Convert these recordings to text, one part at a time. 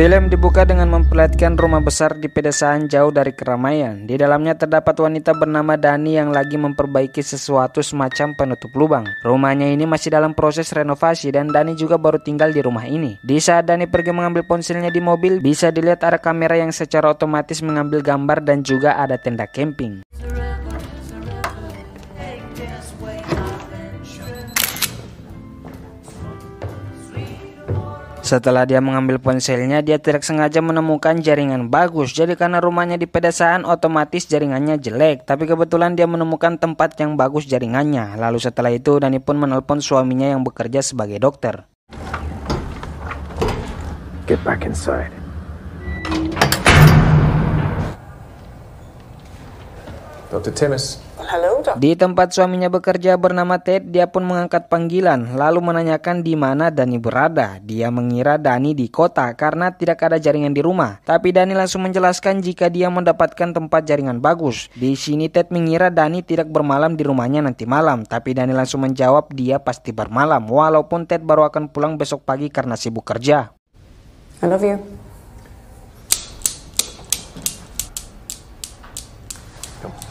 Film dibuka dengan memperlihatkan rumah besar di pedesaan jauh dari keramaian. Di dalamnya terdapat wanita bernama Dani yang lagi memperbaiki sesuatu semacam penutup lubang. Rumahnya ini masih dalam proses renovasi dan Dani juga baru tinggal di rumah ini. Di saat Dani pergi mengambil ponselnya di mobil, bisa dilihat ada kamera yang secara otomatis mengambil gambar dan juga ada tenda camping. Setelah dia mengambil ponselnya, dia tidak sengaja menemukan jaringan bagus. Jadi karena rumahnya di pedesaan, otomatis jaringannya jelek. Tapi kebetulan dia menemukan tempat yang bagus jaringannya. Lalu setelah itu, Dani pun menelpon suaminya yang bekerja sebagai dokter. Get back inside. Dr. Timmis. Halo, Dok. Di tempat suaminya bekerja bernama Ted, dia pun mengangkat panggilan lalu menanyakan di mana Dani berada. Dia mengira Dani di kota karena tidak ada jaringan di rumah. Tapi Dani langsung menjelaskan jika dia mendapatkan tempat jaringan bagus. Di sini Ted mengira Dani tidak bermalam di rumahnya nanti malam, tapi Dani langsung menjawab dia pasti bermalam walaupun Ted baru akan pulang besok pagi karena sibuk kerja. I love you.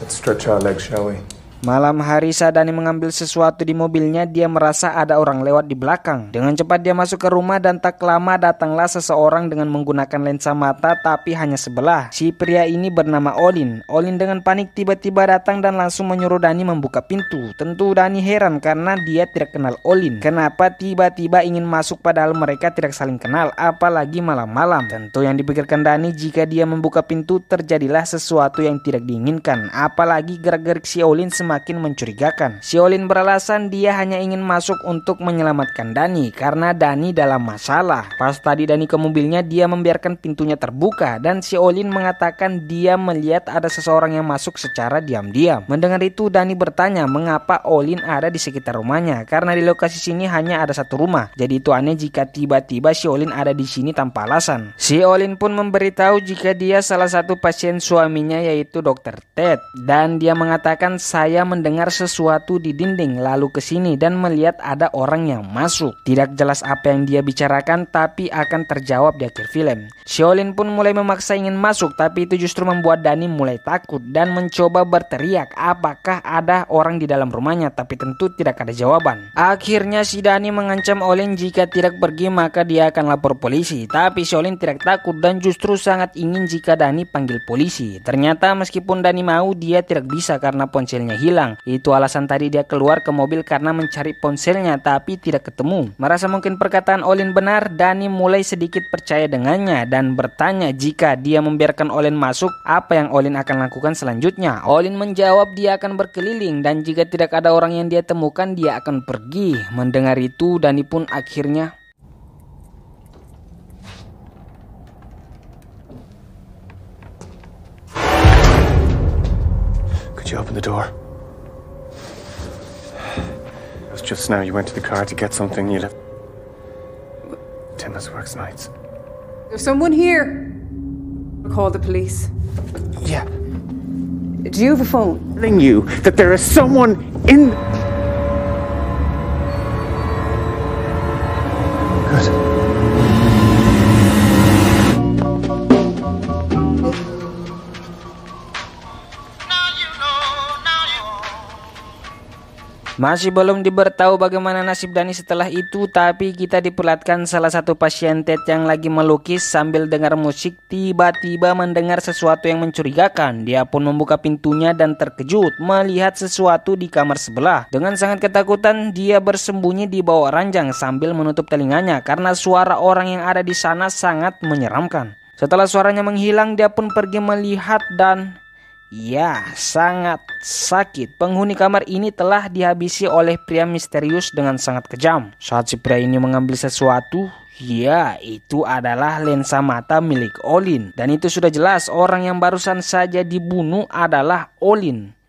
Let's stretch our legs, shall we? Malam hari saat Dani mengambil sesuatu di mobilnya, dia merasa ada orang lewat di belakang. Dengan cepat dia masuk ke rumah dan tak lama datanglah seseorang dengan menggunakan lensa mata tapi hanya sebelah. Si pria ini bernama Olin. Olin dengan panik tiba-tiba datang dan langsung menyuruh Dani membuka pintu. Tentu Dani heran karena dia tidak kenal Olin. Kenapa tiba-tiba ingin masuk padahal mereka tidak saling kenal, apalagi malam-malam. Tentu yang dipikirkan Dani jika dia membuka pintu terjadilah sesuatu yang tidak diinginkan. Apalagi gerak-gerik si Olin semakin mencurigakan. Si Olin beralasan dia hanya ingin masuk untuk menyelamatkan Dani karena Dani dalam masalah. Pas tadi Dani ke mobilnya, dia membiarkan pintunya terbuka dan si Olin mengatakan dia melihat ada seseorang yang masuk secara diam-diam. Mendengar itu Dani bertanya mengapa Olin ada di sekitar rumahnya karena di lokasi sini hanya ada satu rumah. Jadi itu aneh jika tiba-tiba si Olin ada di sini tanpa alasan. Si Olin pun memberitahu jika dia salah satu pasien suaminya yaitu Dr. Ted dan dia mengatakan saya mendengar sesuatu di dinding lalu ke sini dan melihat ada orang yang masuk. Tidak jelas apa yang dia bicarakan tapi akan terjawab di akhir film. Si Olin pun mulai memaksa ingin masuk tapi itu justru membuat Dani mulai takut dan mencoba berteriak apakah ada orang di dalam rumahnya tapi tentu tidak ada jawaban. Akhirnya si Dani mengancam Olin jika tidak pergi maka dia akan lapor polisi. Tapi si Olin tidak takut dan justru sangat ingin jika Dani panggil polisi. Ternyata meskipun Dani mau dia tidak bisa karena ponselnya hilang. Itu alasan tadi dia keluar ke mobil karena mencari ponselnya tapi tidak ketemu. Merasa mungkin perkataan Olin benar, Dani mulai sedikit percaya dengannya dan bertanya jika dia membiarkan Olin masuk, apa yang Olin akan lakukan selanjutnya. Olin menjawab dia akan berkeliling dan jika tidak ada orang yang dia temukan dia akan pergi. Mendengar itu Dani pun akhirnya Could you open the door? It was just now you went to the car to get something you left. Timmis works nights. There's someone here. Call the police. Yeah. Do you have a phone? Telling you that there is someone in. Good. Masih belum diberitahu bagaimana nasib Dani setelah itu, tapi kita diperlihatkan salah satu pasien Ted yang lagi melukis sambil dengar musik tiba-tiba mendengar sesuatu yang mencurigakan. Dia pun membuka pintunya dan terkejut melihat sesuatu di kamar sebelah. Dengan sangat ketakutan dia bersembunyi di bawah ranjang sambil menutup telinganya karena suara orang yang ada di sana sangat menyeramkan. Setelah suaranya menghilang dia pun pergi melihat dan ya, sangat sakit. Penghuni kamar ini telah dihabisi oleh pria misterius dengan sangat kejam. Saat si pria ini mengambil sesuatu, ya, itu adalah lensa mata milik Olin. Dan itu sudah jelas orang yang barusan saja dibunuh adalah Olin.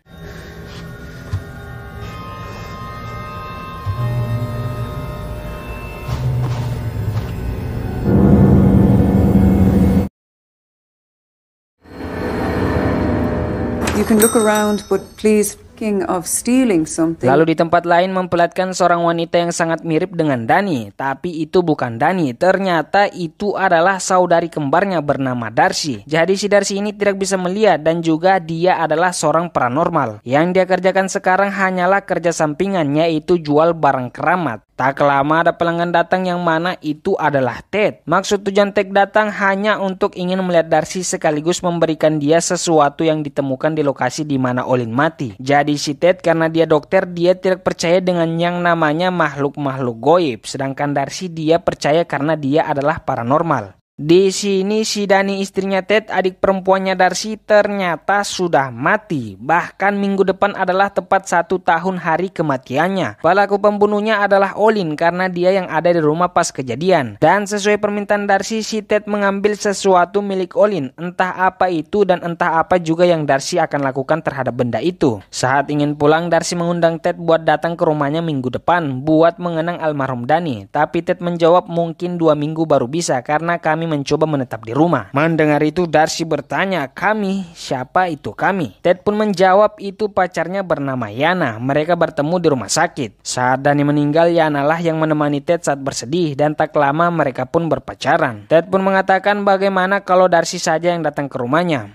You can look around, but please thinking of stealing something. Lalu di tempat lain memperlihatkan seorang wanita yang sangat mirip dengan Dani, tapi itu bukan Dani. Ternyata itu adalah saudari kembarnya bernama Darcy. Jadi si Darcy ini tidak bisa melihat dan juga dia adalah seorang paranormal. Yang dia kerjakan sekarang hanyalah kerja sampingan, yaitu jual barang keramat. Tak lama ada pelanggan datang yang mana itu adalah Ted. Maksud tujuan Ted datang hanya untuk ingin melihat Darcy sekaligus memberikan dia sesuatu yang ditemukan di lokasi di mana Olin mati. Jadi si Ted karena dia dokter, dia tidak percaya dengan yang namanya makhluk-makhluk goib. Sedangkan Darcy dia percaya karena dia adalah paranormal. Di sini si Dani istrinya Ted, adik perempuannya Darcy, ternyata sudah mati. Bahkan minggu depan adalah tepat 1 tahun hari kematiannya. Pelaku pembunuhnya adalah Olin karena dia yang ada di rumah pas kejadian. Dan sesuai permintaan Darcy, si Ted mengambil sesuatu milik Olin. Entah apa itu dan entah apa juga yang Darcy akan lakukan terhadap benda itu. Saat ingin pulang, Darcy mengundang Ted buat datang ke rumahnya minggu depan buat mengenang almarhum Dani. Tapi Ted menjawab mungkin 2 minggu baru bisa karena kami mencoba menetap di rumah. Mendengar itu Darcy bertanya, kami? Siapa itu kami? Ted pun menjawab itu pacarnya bernama Yana. Mereka bertemu di rumah sakit. Saat Dani meninggal, Yana lah yang menemani Ted saat bersedih dan tak lama mereka pun berpacaran. Ted pun mengatakan bagaimana kalau Darcy saja yang datang ke rumahnya.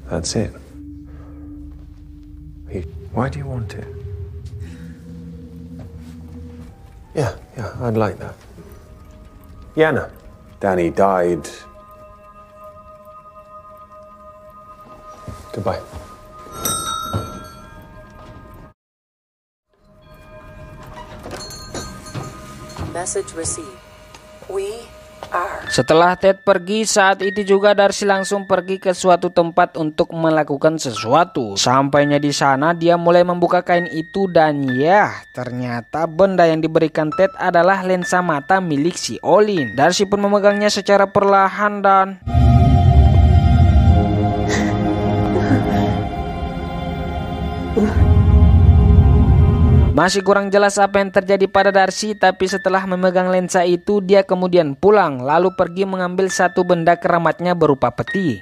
That's it. Why do you want it? Yeah, I'd like that. Yana. Danny died. Goodbye. Message received. We are. Setelah Ted pergi, saat itu juga Darcy langsung pergi ke suatu tempat untuk melakukan sesuatu. Sampainya di sana, dia mulai membuka kain itu dan ya, ternyata benda yang diberikan Ted adalah lensa mata milik si Olin. Darcy pun memegangnya secara perlahan dan masih kurang jelas apa yang terjadi pada Darcy, tapi setelah memegang lensa itu, dia kemudian pulang, lalu pergi mengambil satu benda keramatnya berupa peti.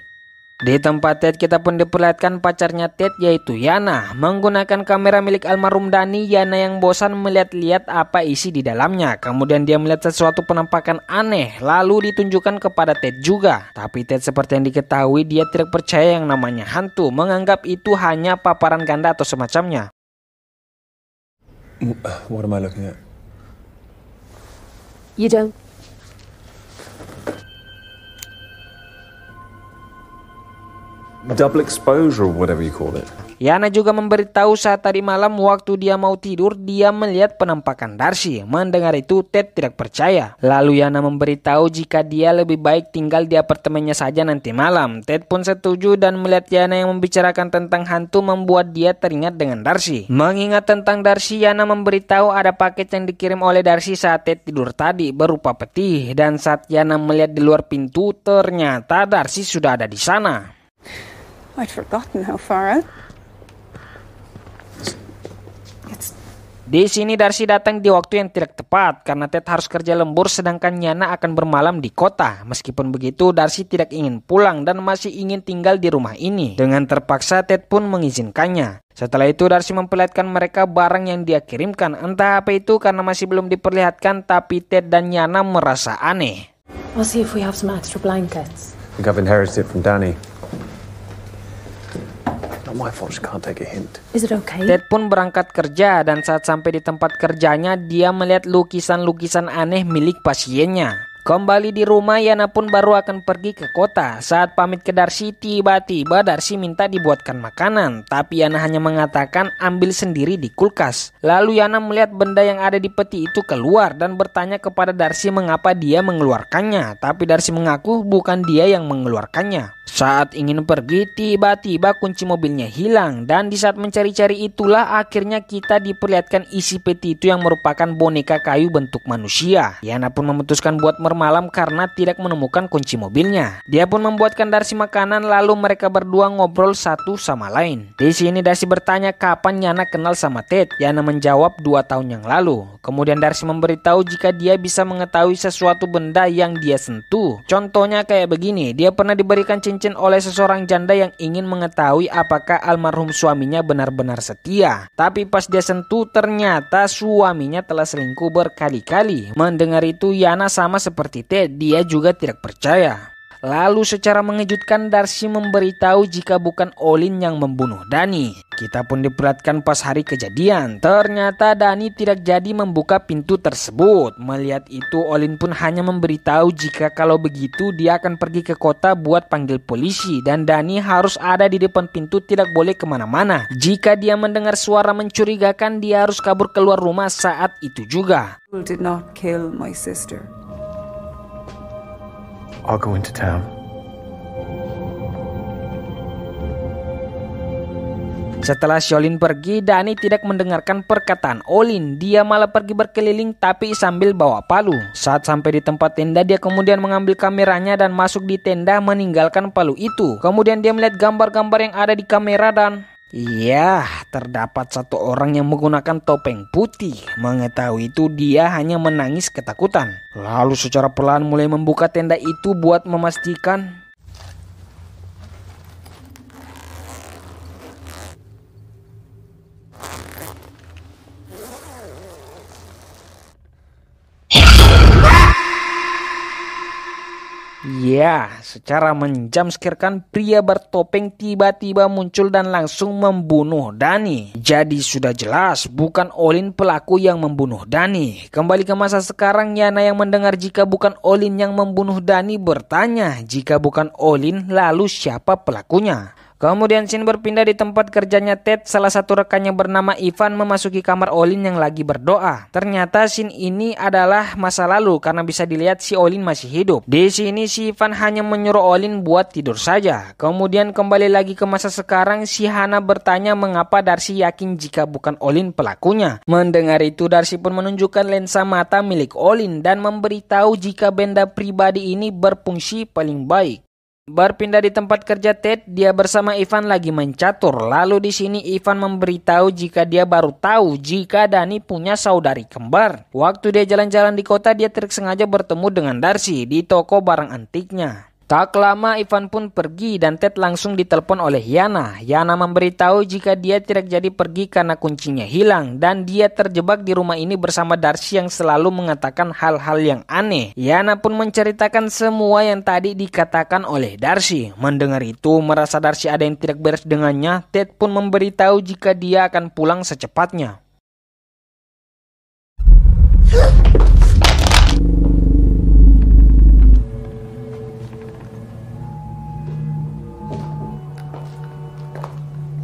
Di tempat Ted kita pun diperlihatkan pacarnya Ted yaitu Yana. Menggunakan kamera milik almarhum Dani, Yana yang bosan melihat-lihat apa isi di dalamnya. Kemudian dia melihat sesuatu penampakan aneh, lalu ditunjukkan kepada Ted juga. Tapi Ted seperti yang diketahui, dia tidak percaya yang namanya hantu, menganggap itu hanya paparan ganda atau semacamnya. What am I looking at? You don't. Double exposure or whatever you call it. Yana juga memberitahu saat tadi malam waktu dia mau tidur, dia melihat penampakan Darcy. Mendengar itu, Ted tidak percaya. Lalu Yana memberitahu jika dia lebih baik tinggal di apartemennya saja nanti malam. Ted pun setuju dan melihat Yana yang membicarakan tentang hantu membuat dia teringat dengan Darcy. Mengingat tentang Darcy, Yana memberitahu ada paket yang dikirim oleh Darcy saat Ted tidur tadi berupa peti. Dan saat Yana melihat di luar pintu, ternyata Darcy sudah ada di sana. I'd forgotten how far out. Di sini Darcy datang di waktu yang tidak tepat karena Ted harus kerja lembur sedangkan Yana akan bermalam di kota. Meskipun begitu, Darcy tidak ingin pulang dan masih ingin tinggal di rumah ini. Dengan terpaksa Ted pun mengizinkannya. Setelah itu Darcy memperlihatkan mereka barang yang dia kirimkan. Entah apa itu karena masih belum diperlihatkan, tapi Ted dan Yana merasa aneh. I'll see if we have some extra blankets. I think I've inherited it from Danny. Not my fault, she can't take a hint. Is it okay? Ted pun berangkat kerja dan saat sampai di tempat kerjanya, dia melihat lukisan-lukisan aneh milik pasiennya. Kembali di rumah, Yana pun baru akan pergi ke kota. Saat pamit ke Darcy, tiba-tiba Darcy minta dibuatkan makanan. Tapi Yana hanya mengatakan ambil sendiri di kulkas. Lalu Yana melihat benda yang ada di peti itu keluar dan bertanya kepada Darcy mengapa dia mengeluarkannya. Tapi Darcy mengaku bukan dia yang mengeluarkannya. Saat ingin pergi, tiba-tiba kunci mobilnya hilang. Dan di saat mencari-cari itulah akhirnya kita diperlihatkan isi peti itu yang merupakan boneka kayu bentuk manusia. Yana pun memutuskan buat mermain malam karena tidak menemukan kunci mobilnya. Dia pun membuatkan Darcy makanan lalu mereka berdua ngobrol satu sama lain. Di sini Darcy bertanya kapan Yana kenal sama Ted. Yana menjawab 2 tahun yang lalu. Kemudian Darcy memberitahu jika dia bisa mengetahui sesuatu benda yang dia sentuh. Contohnya kayak begini, dia pernah diberikan cincin oleh seseorang janda yang ingin mengetahui apakah almarhum suaminya benar-benar setia. Tapi pas dia sentuh ternyata suaminya telah selingkuh berkali-kali. Mendengar itu Yana sama seperti Ted, dia juga tidak percaya. Lalu secara mengejutkan Darcy memberitahu jika bukan Olin yang membunuh Dani. Kita pun diperlihatkan pas hari kejadian. Ternyata Dani tidak jadi membuka pintu tersebut. Melihat itu Olin pun hanya memberitahu jika kalau begitu dia akan pergi ke kota buat panggil polisi. Dan Dani harus ada di depan pintu, tidak boleh kemana-mana. Jika dia mendengar suara mencurigakan dia harus kabur keluar rumah saat itu juga. Did not kill my sister. I'll go into town. Setelah si Olin pergi, Dani tidak mendengarkan perkataan Olin. Dia malah pergi berkeliling tapi sambil bawa palu. Saat sampai di tempat tenda, dia kemudian mengambil kameranya dan masuk di tenda meninggalkan palu itu. Kemudian dia melihat gambar-gambar yang ada di kamera dan... iya, terdapat satu orang yang menggunakan topeng putih. Mengetahui itu dia hanya menangis ketakutan. Lalu secara pelan mulai membuka tenda itu buat memastikan ya, secara menjamskerkan pria bertopeng tiba-tiba muncul dan langsung membunuh Dani. Jadi sudah jelas bukan Olin pelaku yang membunuh Dani. Kembali ke masa sekarang, Yana yang mendengar jika bukan Olin yang membunuh Dani bertanya, jika bukan Olin lalu siapa pelakunya? Kemudian scene berpindah di tempat kerjanya Ted. Salah satu rekannya bernama Ivan memasuki kamar Olin yang lagi berdoa. Ternyata scene ini adalah masa lalu karena bisa dilihat si Olin masih hidup. Di sini si Ivan hanya menyuruh Olin buat tidur saja. Kemudian kembali lagi ke masa sekarang, si Hana bertanya mengapa Darcy yakin jika bukan Olin pelakunya. Mendengar itu Darcy pun menunjukkan lensa mata milik Olin dan memberitahu jika benda pribadi ini berfungsi paling baik. Berpindah di tempat kerja Ted, dia bersama Ivan lagi main catur. Lalu di sini Ivan memberitahu jika dia baru tahu jika Dani punya saudari kembar. Waktu dia jalan-jalan di kota, dia sengaja bertemu dengan Darcy di toko barang antiknya. Tak lama Ivan pun pergi dan Ted langsung ditelepon oleh Yana. Yana memberitahu jika dia tidak jadi pergi karena kuncinya hilang dan dia terjebak di rumah ini bersama Darcy yang selalu mengatakan hal-hal yang aneh. Yana pun menceritakan semua yang tadi dikatakan oleh Darcy. Mendengar itu, merasa Darcy ada yang tidak beres dengannya, Ted pun memberitahu jika dia akan pulang secepatnya.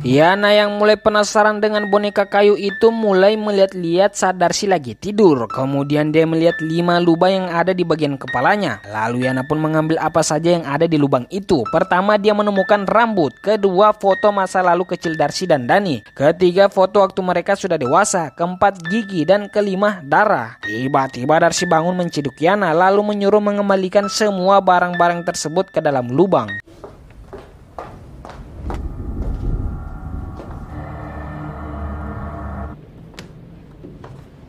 Yana yang mulai penasaran dengan boneka kayu itu mulai melihat-lihat saat Darcy lagi tidur. Kemudian dia melihat 5 lubang yang ada di bagian kepalanya. Lalu Yana pun mengambil apa saja yang ada di lubang itu. Pertama dia menemukan rambut. Kedua foto masa lalu kecil Darcy dan Dani. Ketiga foto waktu mereka sudah dewasa. Keempat gigi dan kelima darah. Tiba-tiba Darcy bangun menciduk Yana lalu menyuruh mengembalikan semua barang-barang tersebut ke dalam lubang.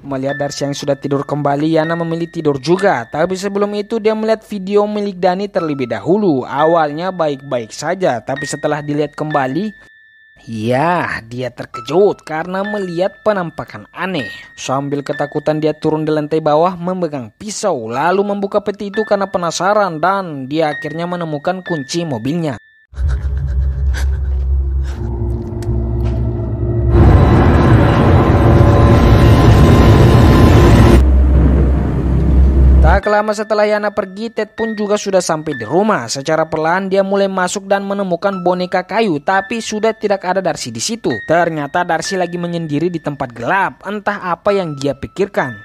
Melihat Darcy yang sudah tidur kembali, Yana memilih tidur juga. Tapi sebelum itu dia melihat video milik Dani terlebih dahulu. Awalnya baik-baik saja, tapi setelah dilihat kembali, ya, dia terkejut karena melihat penampakan aneh. Sambil ketakutan dia turun di lantai bawah memegang pisau, lalu membuka peti itu karena penasaran dan dia akhirnya menemukan kunci mobilnya. Tak lama setelah Yana pergi, Ted pun juga sudah sampai di rumah. Secara perlahan dia mulai masuk dan menemukan boneka kayu, tapi sudah tidak ada Darcy di situ. Ternyata Darcy lagi menyendiri di tempat gelap. Entah apa yang dia pikirkan.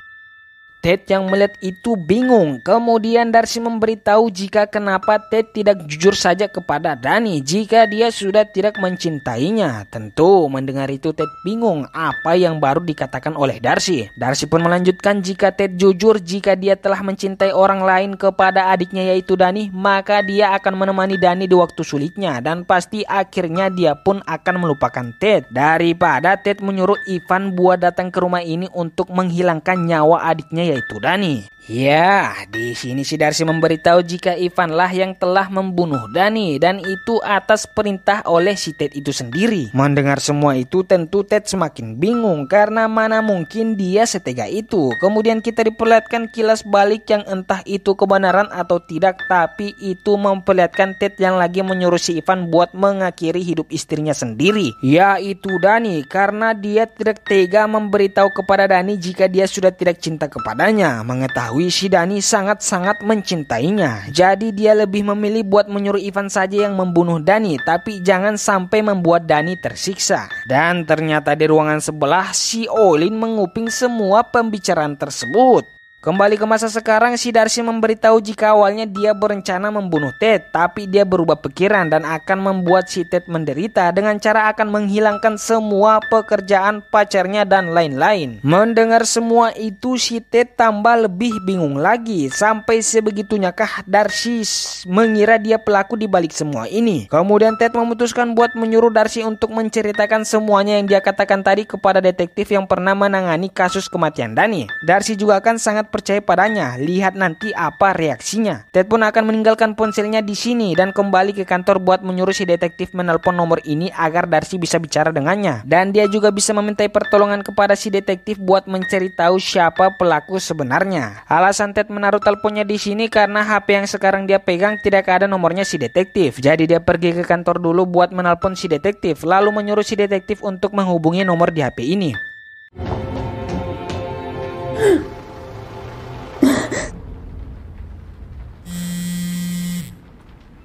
Ted yang melihat itu bingung. Kemudian Darcy memberitahu jika kenapa Ted tidak jujur saja kepada Danny jika dia sudah tidak mencintainya. Tentu mendengar itu Ted bingung apa yang baru dikatakan oleh Darcy. Darcy pun melanjutkan jika Ted jujur jika dia telah mencintai orang lain kepada adiknya yaitu Danny, maka dia akan menemani Danny di waktu sulitnya dan pasti akhirnya dia pun akan melupakan Ted. Daripada Ted menyuruh Ivan buat datang ke rumah ini untuk menghilangkan nyawa adiknya yaitu Danny. Ya, di sini si Darcy memberitahu jika Ivan lah yang telah membunuh Danny dan itu atas perintah oleh si Ted itu sendiri. Mendengar semua itu tentu Ted semakin bingung karena mana mungkin dia setega itu. Kemudian kita diperlihatkan kilas balik yang entah itu kebenaran atau tidak, tapi itu memperlihatkan Ted yang lagi menyuruh si Ivan buat mengakhiri hidup istrinya sendiri, yaitu Danny, karena dia tidak tega memberitahu kepada Danny jika dia sudah tidak cinta kepadanya. Mengetahui si Danny sangat-sangat mencintainya, jadi dia lebih memilih buat menyuruh Ivan saja yang membunuh Danny, tapi jangan sampai membuat Danny tersiksa. Dan ternyata di ruangan sebelah si Olin menguping semua pembicaraan tersebut. Kembali ke masa sekarang, si Darcy memberitahu jika awalnya dia berencana membunuh Ted, tapi dia berubah pikiran dan akan membuat si Ted menderita dengan cara akan menghilangkan semua pekerjaan pacarnya dan lain-lain. Mendengar semua itu, si Ted tambah lebih bingung lagi. Sampai sebegitunyakah Darcy mengira dia pelaku di balik semua ini? Kemudian Ted memutuskan buat menyuruh Darcy untuk menceritakan semuanya yang dia katakan tadi kepada detektif yang pernah menangani kasus kematian Danny. Darcy juga akan sangat percaya padanya, lihat nanti apa reaksinya. Ted pun akan meninggalkan ponselnya di sini dan kembali ke kantor buat menyuruh si detektif menelpon nomor ini agar Darcy bisa bicara dengannya. Dan dia juga bisa memintai pertolongan kepada si detektif buat mencari tahu siapa pelaku sebenarnya. Alasan Ted menaruh teleponnya di sini karena HP yang sekarang dia pegang tidak ada nomornya si detektif. Jadi dia pergi ke kantor dulu buat menelpon si detektif, lalu menyuruh si detektif untuk menghubungi nomor di HP ini.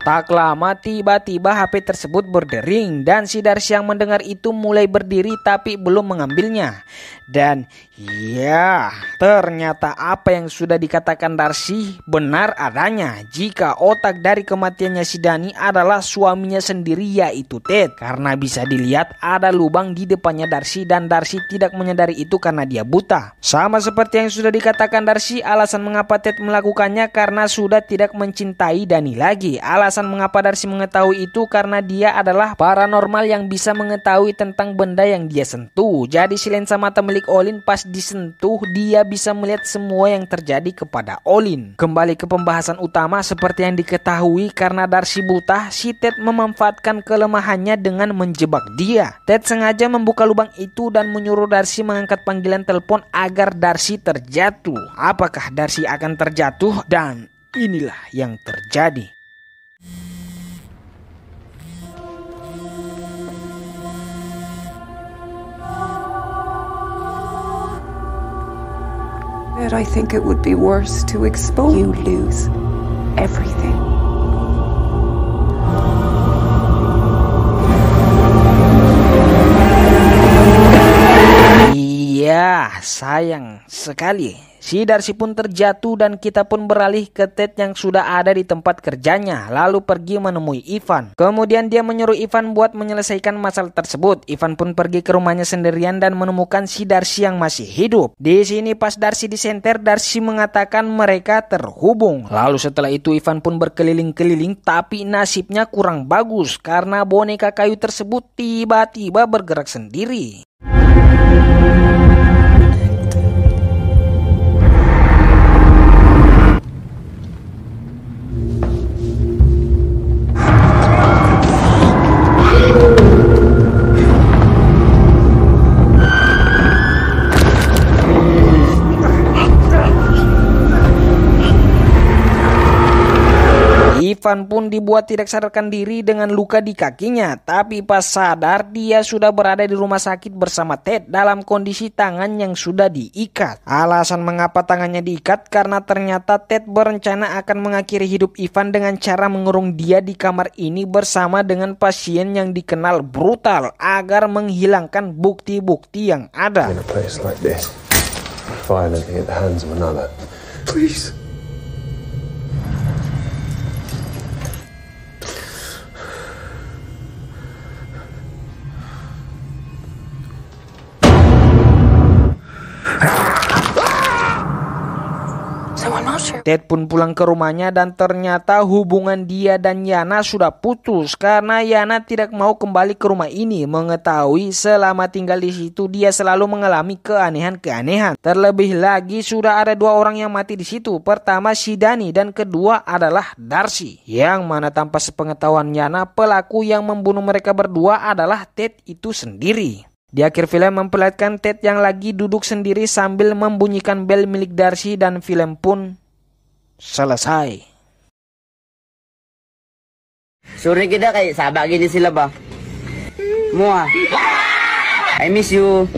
Tak lama tiba-tiba HP tersebut berdering dan si Darcy yang mendengar itu mulai berdiri tapi belum mengambilnya. Dan ya, ternyata apa yang sudah dikatakan Darcy benar adanya jika otak dari kematiannya si Danny adalah suaminya sendiri yaitu Ted. Karena bisa dilihat ada lubang di depannya Darcy dan Darcy tidak menyadari itu karena dia buta. Sama seperti yang sudah dikatakan Darcy, alasan mengapa Ted melakukannya karena sudah tidak mencintai Danny lagi. Alasan mengapa Darcy mengetahui itu karena dia adalah paranormal yang bisa mengetahui tentang benda yang dia sentuh. Jadi si lensa mata milik Olin pas disentuh dia bisa melihat semua yang terjadi kepada Olin. Kembali ke pembahasan utama, seperti yang diketahui karena Darcy buta, si Ted memanfaatkan kelemahannya dengan menjebak dia. Ted sengaja membuka lubang itu dan menyuruh Darcy mengangkat panggilan telepon agar Darcy terjatuh. Apakah Darcy akan terjatuh? Dan inilah yang terjadi. But I think it would be worse to expose you lose everything. Iya, sayang sekali. Si Darcy pun terjatuh dan kita pun beralih ke Ted yang sudah ada di tempat kerjanya, lalu pergi menemui Ivan. Kemudian dia menyuruh Ivan buat menyelesaikan masalah tersebut. Ivan pun pergi ke rumahnya sendirian dan menemukan si Darcy yang masih hidup. Di sini pas Darcy disenter, Darcy mengatakan mereka terhubung. Lalu setelah itu Ivan pun berkeliling-keliling, tapi nasibnya kurang bagus karena boneka kayu tersebut tiba-tiba bergerak sendiri. Ivan pun dibuat tidak sadarkan diri dengan luka di kakinya, tapi pas sadar dia sudah berada di rumah sakit bersama Ted dalam kondisi tangan yang sudah diikat. Alasan mengapa tangannya diikat karena ternyata Ted berencana akan mengakhiri hidup Ivan dengan cara mengurung dia di kamar ini bersama dengan pasien yang dikenal brutal agar menghilangkan bukti-bukti yang ada. In a place like this, violently at the hands of another. Please. Ted pun pulang ke rumahnya dan ternyata hubungan dia dan Yana sudah putus karena Yana tidak mau kembali ke rumah ini, mengetahui selama tinggal di situ dia selalu mengalami keanehan-keanehan. Terlebih lagi sudah ada 2 orang yang mati di situ. Pertama si Danny dan kedua adalah Darcy, yang mana tanpa sepengetahuan Yana pelaku yang membunuh mereka berdua adalah Ted itu sendiri. Di akhir film memperlihatkan Ted yang lagi duduk sendiri sambil membunyikan bel milik Darcy dan film pun selesai. Sore kita kayak sahabat gini sila ba? Mua. I miss you.